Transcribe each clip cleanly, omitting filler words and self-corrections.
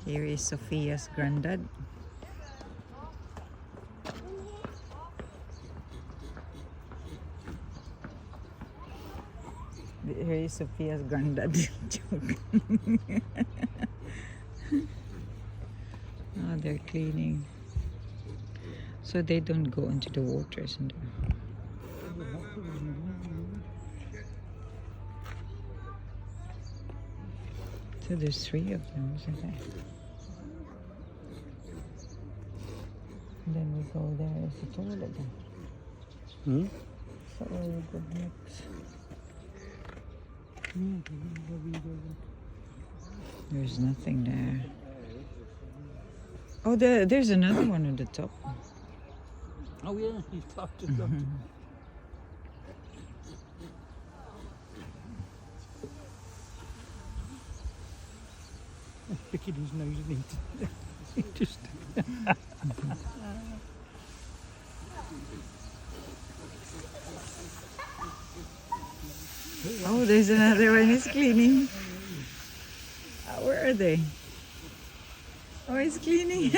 Here is Sophia's granddad. Here is Sophia's granddad. Joke. Oh, they're cleaning. So they don't go into the water, isn't it? So there's 3 of them, isn't there? And then we go there is the toilet then. So we go next. There's nothing there. Oh, there's another one at the top. Oh yeah, he's talked to them. Picking his nose and he just. Oh, there's another one. He's cleaning. Where are they? Oh, he's cleaning.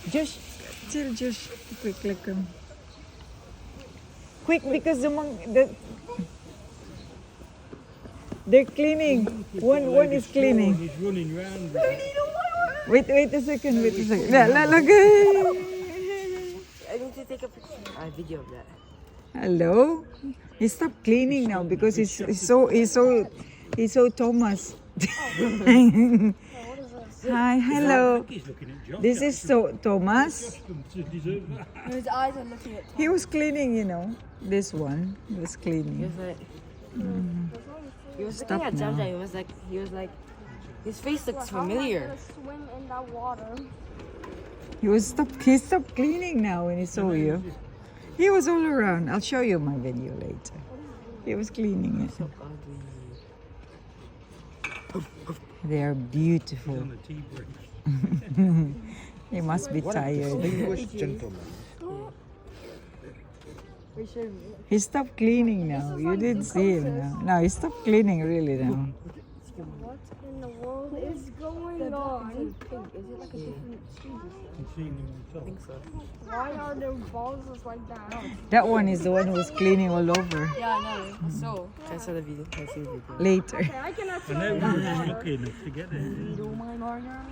Josh, chill, Josh. Quick, like quick, because they're cleaning. One is cleaning. He's running round. Wait a second. Look. I need to take a picture, a video of that. Hello. He stopped cleaning now because he's so Thomas. Hi, hello. He's looking at John. This is Thomas. His eyes are looking at He was cleaning, you know. This one he was He cleaning. was like, he was Stop looking at now. Jamja. He was like, his face looks familiar. Swim in that water. He stopped cleaning now when he saw you. He was all around. I'll show you my video later. He was cleaning it. So ugly. They are beautiful. On the tea break. He must be tired. Distinguished gentleman. We should. He stopped cleaning now. You didn't see him now. No, he stopped cleaning really now. What in the world is going on? Pink. Is it like a different species? He's seen him himself. I think so. Why are their balls just like that? That one is the one who was cleaning all over. Yeah, I know. So. I saw the video. I see the video. Later. Okay, I cannot I swim know in we that were water. lucky enough to get there. Do my margarita.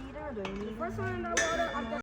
First one in that water, I'm